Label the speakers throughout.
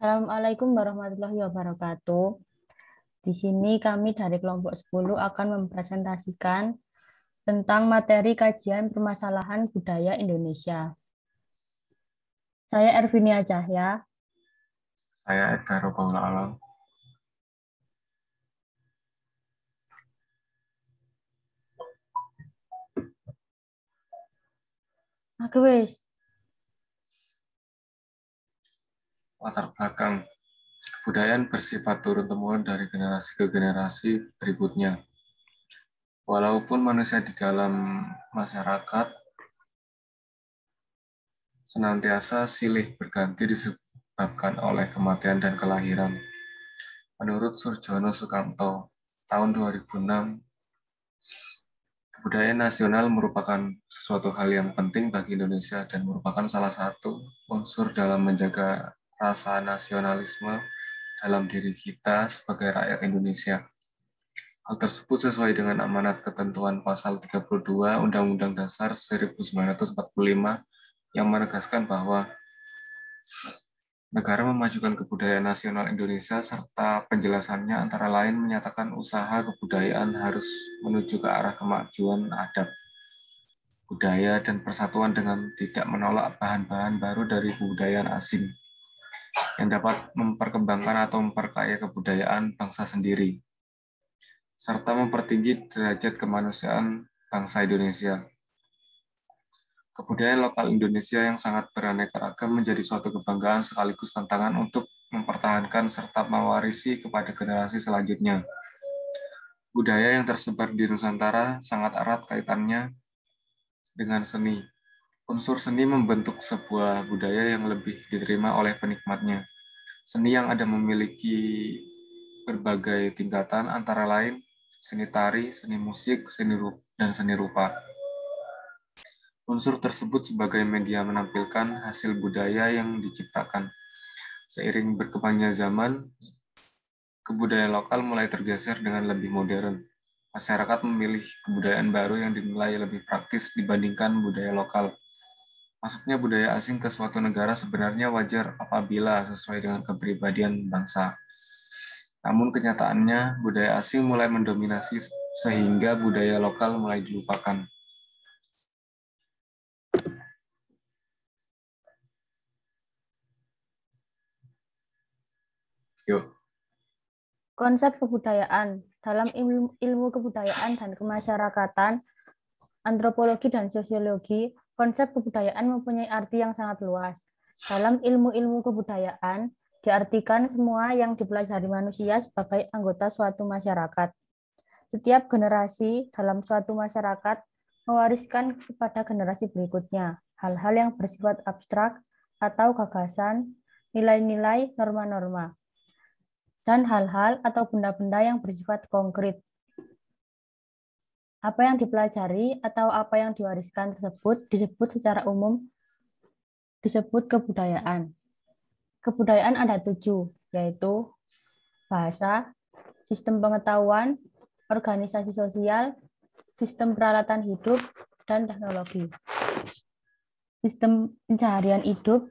Speaker 1: Assalamualaikum warahmatullahi wabarakatuh. Di sini kami dari kelompok 10 akan mempresentasikan tentang materi kajian permasalahan budaya Indonesia. Saya Ervinia Cahya.
Speaker 2: Saya Edgar Paula Alam. Latar belakang kebudayaan bersifat turun-temurun dari generasi ke generasi berikutnya. Walaupun manusia di dalam masyarakat senantiasa silih berganti disebabkan oleh kematian dan kelahiran. Menurut Surjono Sukamto, tahun 2006, kebudayaan nasional merupakan sesuatu hal yang penting bagi Indonesia dan merupakan salah satu unsur dalam menjaga rasa nasionalisme dalam diri kita sebagai rakyat Indonesia. Hal tersebut sesuai dengan amanat ketentuan pasal 32 Undang-Undang Dasar 1945 yang menegaskan bahwa negara memajukan kebudayaan nasional Indonesia serta penjelasannya antara lain menyatakan usaha kebudayaan harus menuju ke arah kemajuan adab, budaya, dan persatuan dengan tidak menolak bahan-bahan baru dari kebudayaan asing yang dapat memperkembangkan atau memperkaya kebudayaan bangsa sendiri, serta mempertinggi derajat kemanusiaan bangsa Indonesia. Kebudayaan lokal Indonesia yang sangat beraneka ragam menjadi suatu kebanggaan sekaligus tantangan untuk mempertahankan serta mewarisi kepada generasi selanjutnya. Budaya yang tersebar di Nusantara sangat erat kaitannya dengan seni. Unsur seni membentuk sebuah budaya yang lebih diterima oleh penikmatnya. Seni yang ada memiliki berbagai tingkatan antara lain seni tari, seni musik, dan seni rupa. Unsur tersebut sebagai media menampilkan hasil budaya yang diciptakan. Seiring berkembangnya zaman, kebudayaan lokal mulai tergeser dengan lebih modern. Masyarakat memilih kebudayaan baru yang dinilai lebih praktis dibandingkan budaya lokal. Masuknya budaya asing ke suatu negara sebenarnya wajar apabila sesuai dengan kepribadian bangsa. Namun kenyataannya, budaya asing mulai mendominasi sehingga budaya lokal mulai dilupakan. Yuk.
Speaker 1: Konsep kebudayaan. Dalam ilmu kebudayaan dan kemasyarakatan, antropologi dan sosiologi, konsep kebudayaan mempunyai arti yang sangat luas. Dalam ilmu-ilmu kebudayaan, diartikan semua yang dipelajari manusia sebagai anggota suatu masyarakat. Setiap generasi dalam suatu masyarakat mewariskan kepada generasi berikutnya hal-hal yang bersifat abstrak atau gagasan, nilai-nilai, norma-norma, dan hal-hal atau benda-benda yang bersifat konkret. Apa yang dipelajari atau apa yang diwariskan tersebut disebut secara umum disebut kebudayaan. Kebudayaan ada 7, yaitu bahasa, sistem pengetahuan, organisasi sosial, sistem peralatan hidup, dan teknologi. Sistem pencaharian hidup,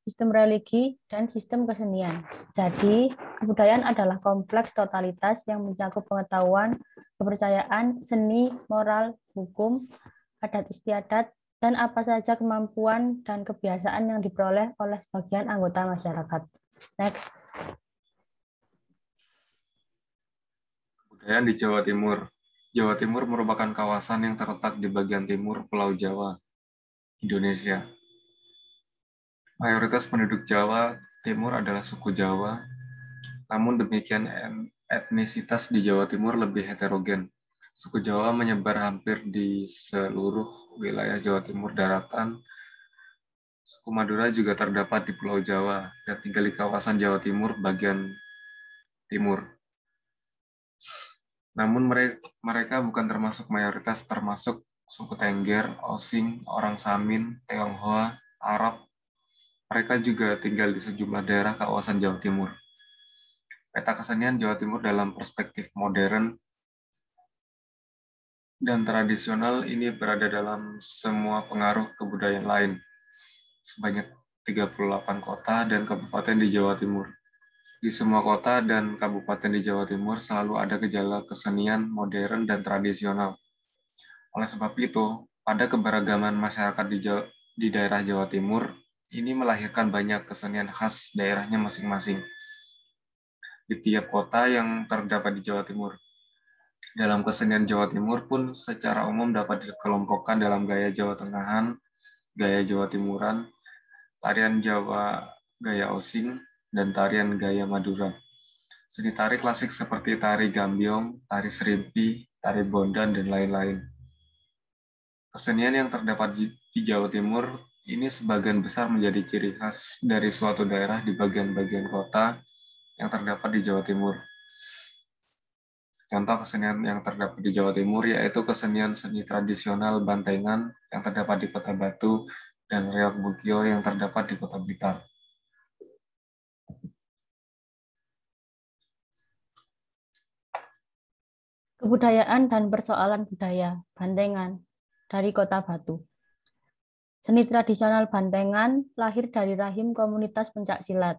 Speaker 1: sistem religi, dan sistem kesenian. Jadi, kebudayaan adalah kompleks totalitas yang mencakup pengetahuan, kepercayaan, seni, moral, hukum, adat istiadat, dan apa saja kemampuan dan kebiasaan yang diperoleh oleh sebagian anggota masyarakat. Next.
Speaker 2: Kebudayaan di Jawa Timur. Jawa Timur merupakan kawasan yang terletak di bagian timur Pulau Jawa, Indonesia. Mayoritas penduduk Jawa Timur adalah suku Jawa, namun demikian etnisitas di Jawa Timur lebih heterogen. Suku Jawa menyebar hampir di seluruh wilayah Jawa Timur daratan. Suku Madura juga terdapat di Pulau Jawa dan tinggal di kawasan Jawa Timur bagian timur. Namun mereka bukan termasuk mayoritas, termasuk suku Tengger, Osing, orang Samin, Tionghoa, Arab. Mereka juga tinggal di sejumlah daerah kawasan Jawa Timur. Peta kesenian Jawa Timur dalam perspektif modern dan tradisional ini berada dalam semua pengaruh kebudayaan lain. 38 kota dan kabupaten di Jawa Timur. Di semua kota dan kabupaten di Jawa Timur selalu ada gejala kesenian modern dan tradisional. Oleh sebab itu, pada keberagaman masyarakat di daerah Jawa Timur, ini melahirkan banyak kesenian khas daerahnya masing-masing di tiap kota yang terdapat di Jawa Timur. Dalam kesenian Jawa Timur pun secara umum dapat dikelompokkan dalam gaya Jawa Tengahan, gaya Jawa Timuran, tarian Jawa gaya Osing, dan tarian gaya Madura. Seni tari klasik seperti tari Gambyong, tari Serimpi, tari Bondan, dan lain-lain. Kesenian yang terdapat di Jawa Timur ini sebagian besar menjadi ciri khas dari suatu daerah di bagian-bagian kota yang terdapat di Jawa Timur. Contoh kesenian yang terdapat di Jawa Timur yaitu kesenian seni tradisional Bantengan yang terdapat di Kota Batu dan Reok Bugio yang terdapat di Kota Blitar.
Speaker 1: Kebudayaan dan persoalan budaya Bantengan dari Kota Batu. Seni tradisional Bantengan lahir dari rahim komunitas pencaksilat.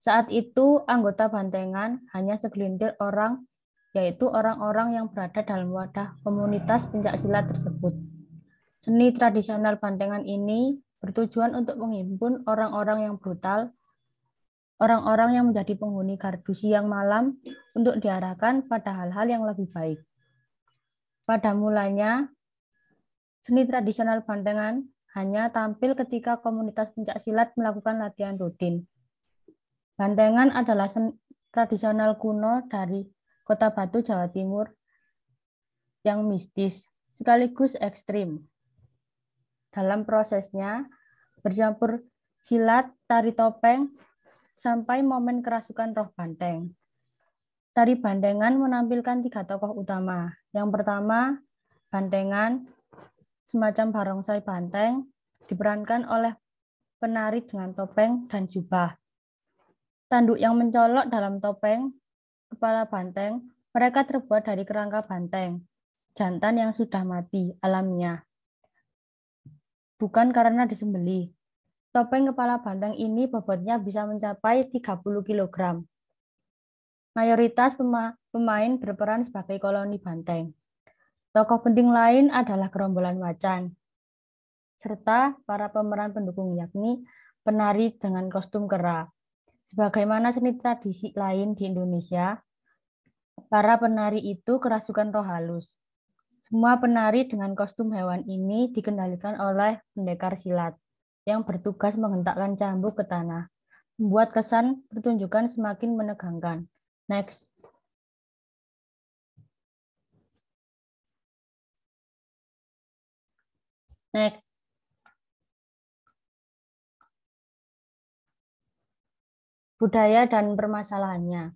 Speaker 1: Saat itu anggota Bantengan hanya segelintir orang, yaitu orang-orang yang berada dalam wadah komunitas pencaksilat tersebut. Seni tradisional Bantengan ini bertujuan untuk menghimpun orang-orang yang brutal, orang-orang yang menjadi penghuni gardu siang malam untuk diarahkan pada hal-hal yang lebih baik. Pada mulanya, seni tradisional Bantengan hanya tampil ketika komunitas pencaksilat melakukan latihan rutin. Bantengan adalah seni tradisional kuno dari Kota Batu, Jawa Timur yang mistis, sekaligus ekstrim. Dalam prosesnya, bercampur silat, tari topeng, sampai momen kerasukan roh banteng. Tari Bantengan menampilkan 3 tokoh utama. Yang pertama, Bantengan, semacam barongsai banteng, diperankan oleh penari dengan topeng dan jubah. Tanduk yang mencolok dalam topeng kepala banteng, mereka terbuat dari kerangka banteng, jantan yang sudah mati alamiah, bukan karena disembelih. Topeng kepala banteng ini bobotnya bisa mencapai 30 kg. Mayoritas pemain berperan sebagai koloni banteng. Tokoh penting lain adalah gerombolan macan, serta para pemeran pendukung yakni penari dengan kostum kera. Sebagaimana seni tradisi lain di Indonesia, para penari itu kerasukan roh halus. Semua penari dengan kostum hewan ini dikendalikan oleh pendekar silat yang bertugas menghentakkan cambuk ke tanah, membuat kesan pertunjukan semakin menegangkan. Next. Budaya dan permasalahannya.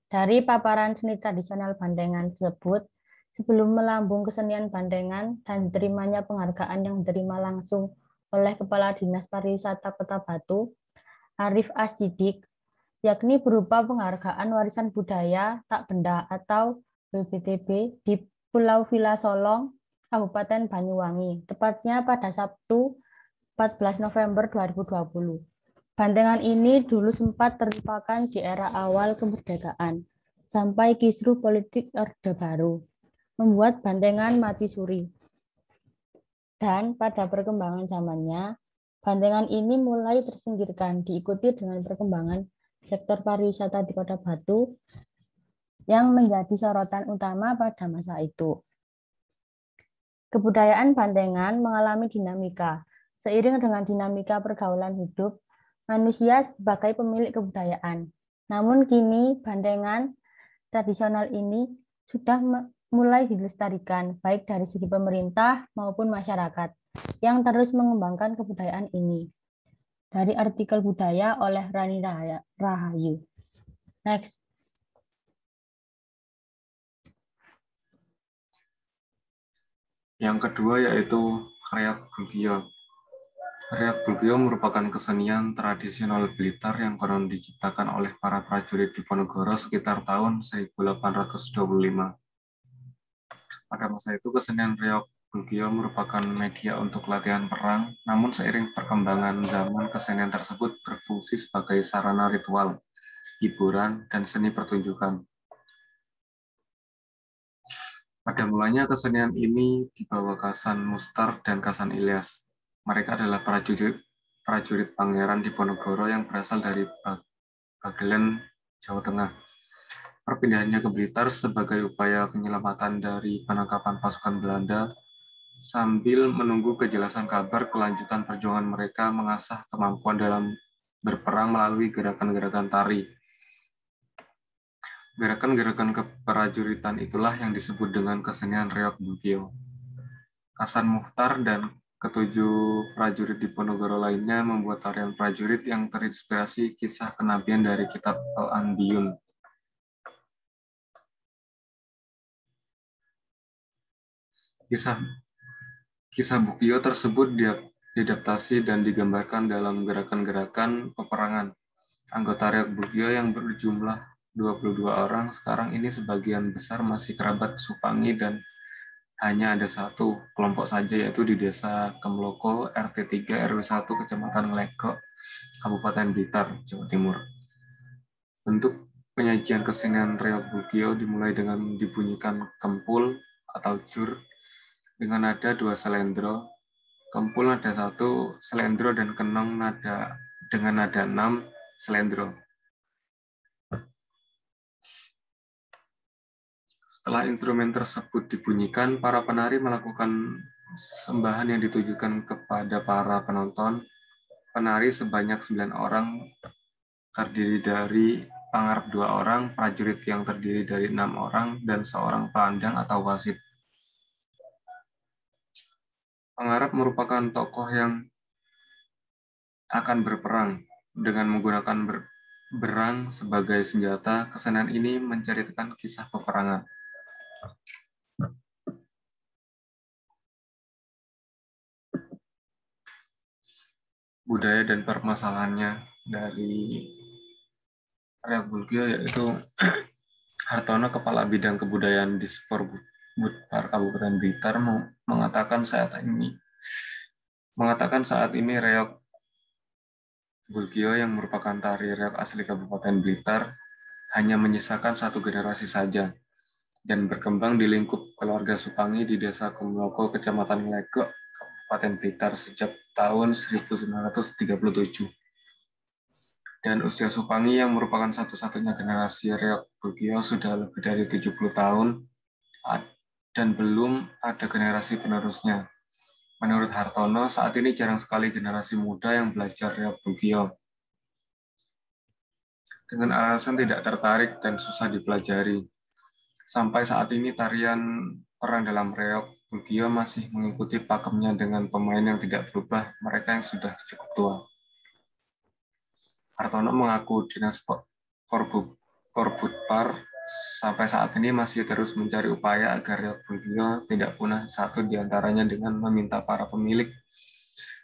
Speaker 1: Dari paparan seni tradisional Bantengan tersebut, sebelum melambung kesenian Bantengan dan diterimanya penghargaan yang diterima langsung oleh Kepala Dinas Pariwisata Kota Batu, Arif Asyidik, yakni berupa penghargaan warisan budaya tak benda atau WBTB di Pulau Vila Solong, Kabupaten Banyuwangi, tepatnya pada Sabtu 14 November 2020. Bantengan ini dulu sempat terlupakan di era awal kemerdekaan, sampai kisruh politik Orde Baru, membuat Bantengan mati suri. Dan pada perkembangan zamannya, Bantengan ini mulai tersingkirkan, diikuti dengan perkembangan sektor pariwisata di Kota Batu yang menjadi sorotan utama pada masa itu. Kebudayaan Bantengan mengalami dinamika. Seiring dengan dinamika pergaulan hidup, manusia sebagai pemilik kebudayaan. Namun kini Bantengan tradisional ini sudah mulai dilestarikan, baik dari segi pemerintah maupun masyarakat, yang terus mengembangkan kebudayaan ini. Dari artikel budaya oleh Rani Rahayu. Next.
Speaker 2: Yang kedua yaitu Reok Bugio. Reok Bugio merupakan kesenian tradisional Blitar yang konon diciptakan oleh para prajurit Diponegoro sekitar tahun 1825. Pada masa itu kesenian Reok Bugio merupakan media untuk latihan perang, namun seiring perkembangan zaman kesenian tersebut berfungsi sebagai sarana ritual, hiburan, dan seni pertunjukan. Pada mulanya kesenian ini dibawa Kasan Mustar dan Kasan Ilyas. Mereka adalah prajurit Pangeran Diponegoro yang berasal dari Bagelen, Jawa Tengah. Perpindahannya ke Blitar sebagai upaya penyelamatan dari penangkapan pasukan Belanda sambil menunggu kejelasan kabar kelanjutan perjuangan mereka mengasah kemampuan dalam berperang melalui gerakan-gerakan tari. Gerakan-gerakan keprajuritan itulah yang disebut dengan kesenian reok Bugio. Kasan Mukhtar dan ketujuh prajurit Diponegoro lainnya membuat tarian prajurit yang terinspirasi kisah kenabian dari kitab Al-Anbiyun. Kisah Bugio tersebut diadaptasi dan digambarkan dalam gerakan-gerakan peperangan. Anggota reok Bugio yang berjumlah 22 orang sekarang ini sebagian besar masih kerabat Supangi dan hanya ada satu kelompok saja yaitu di Desa Kemloko RT 3 RW 1 Kecamatan Ngelegok, Kabupaten Blitar, Jawa Timur. Bentuk penyajian kesenian reok Bugio dimulai dengan dibunyikan kempul atau jur dengan nada 2 selendro, kempul nada 1 selendro dan kenong nada dengan nada 6 selendro. Setelah instrumen tersebut dibunyikan, para penari melakukan sembahan yang ditujukan kepada para penonton. Penari sebanyak 9 orang terdiri dari pangarep 2 orang, prajurit yang terdiri dari 6 orang, dan seorang pelandang atau wasit. Pangarep merupakan tokoh yang akan berperang dengan menggunakan berang sebagai senjata. Kesenian ini menceritakan kisah peperangan. Budaya dan permasalahannya dari reok Bugio yaitu Hartono, Kepala Bidang Kebudayaan di Disporbudpar Kabupaten Blitar mengatakan saat ini reok Bugio yang merupakan tari reok asli Kabupaten Blitar hanya menyisakan satu generasi saja dan berkembang di lingkup keluarga Supangi di Desa Kemloko, Kecamatan Ngelegok, Kabupaten Blitar sejak tahun 1937. Dan usia Supangi yang merupakan satu-satunya generasi reok Bugio sudah lebih dari 70 tahun dan belum ada generasi penerusnya. Menurut Hartono, saat ini jarang sekali generasi muda yang belajar reok Bugio. Dengan alasan tidak tertarik dan susah dipelajari. Sampai saat ini tarian perang dalam reok Bugio masih mengikuti pakemnya dengan pemain yang tidak berubah, mereka yang sudah cukup tua. Hartono mengaku Dinas Porbudpar sampai saat ini masih terus mencari upaya agar reok Bugio tidak punah, satu diantaranya dengan meminta para pemilik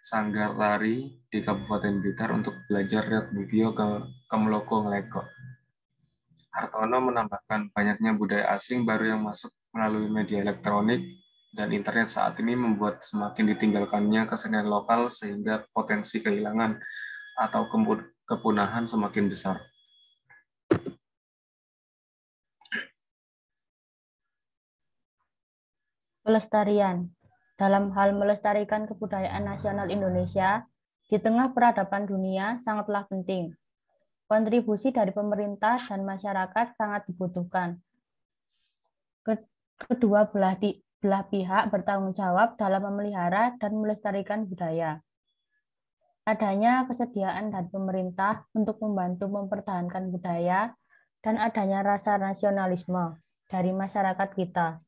Speaker 2: sanggar tari di Kabupaten Blitar untuk belajar reok Bugio ke Kemloko Ngelegok. Hartono menambahkan banyaknya budaya asing baru yang masuk melalui media elektronik dan internet saat ini membuat semakin ditinggalkannya kesenian lokal sehingga potensi kehilangan atau kepunahan semakin besar.
Speaker 1: Pelestarian. Dalam hal melestarikan kebudayaan nasional Indonesia, di tengah peradaban dunia sangatlah penting. Kontribusi dari pemerintah dan masyarakat sangat dibutuhkan. Kedua belah pihak bertanggung jawab dalam memelihara dan melestarikan budaya. Adanya kesediaan dari pemerintah untuk membantu mempertahankan budaya dan adanya rasa nasionalisme dari masyarakat kita.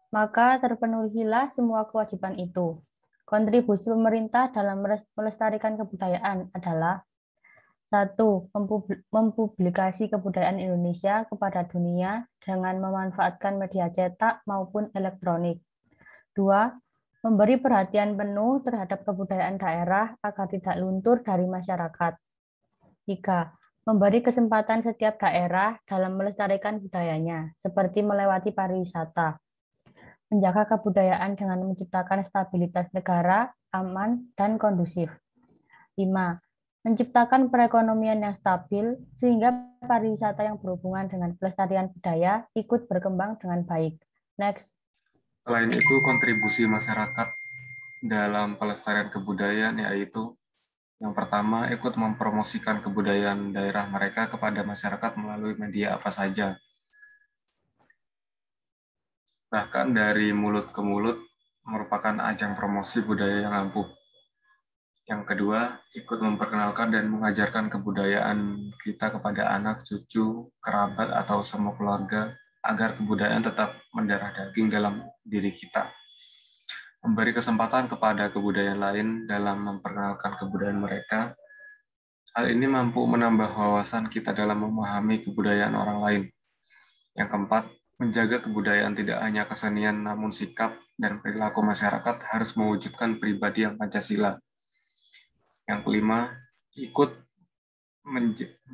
Speaker 1: Maka terpenuhilah semua kewajiban itu. Kontribusi pemerintah dalam melestarikan kebudayaan adalah 1. Mempublikasi kebudayaan Indonesia kepada dunia dengan memanfaatkan media cetak maupun elektronik. 2. Memberi perhatian penuh terhadap kebudayaan daerah agar tidak luntur dari masyarakat. 3. Memberi kesempatan setiap daerah dalam melestarikan budayanya, seperti melewati pariwisata. menjaga kebudayaan dengan menciptakan stabilitas negara, aman, dan kondusif. 5. Menciptakan perekonomian yang stabil sehingga pariwisata yang berhubungan dengan pelestarian budaya ikut berkembang dengan baik. Next.
Speaker 2: Selain itu, kontribusi masyarakat dalam pelestarian kebudayaan yaitu yang pertama, ikut mempromosikan kebudayaan daerah mereka kepada masyarakat melalui media apa saja. Bahkan dari mulut ke mulut merupakan ajang promosi budaya yang ampuh. Yang kedua, ikut memperkenalkan dan mengajarkan kebudayaan kita kepada anak, cucu, kerabat, atau semua keluarga agar kebudayaan tetap mendarah daging dalam diri kita. Memberi kesempatan kepada kebudayaan lain dalam memperkenalkan kebudayaan mereka. Hal ini mampu menambah wawasan kita dalam memahami kebudayaan orang lain. Yang keempat, menjaga kebudayaan tidak hanya kesenian namun sikap dan perilaku masyarakat harus mewujudkan pribadi yang Pancasila. Yang kelima, ikut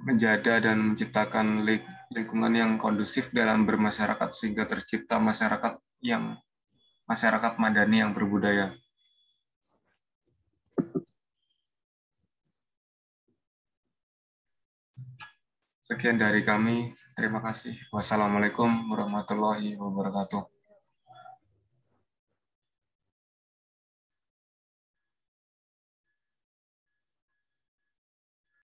Speaker 2: menjaga dan menciptakan lingkungan yang kondusif dalam bermasyarakat sehingga tercipta masyarakat madani yang berbudaya. Sekian dari kami. Terima kasih. Wassalamualaikum warahmatullahi wabarakatuh.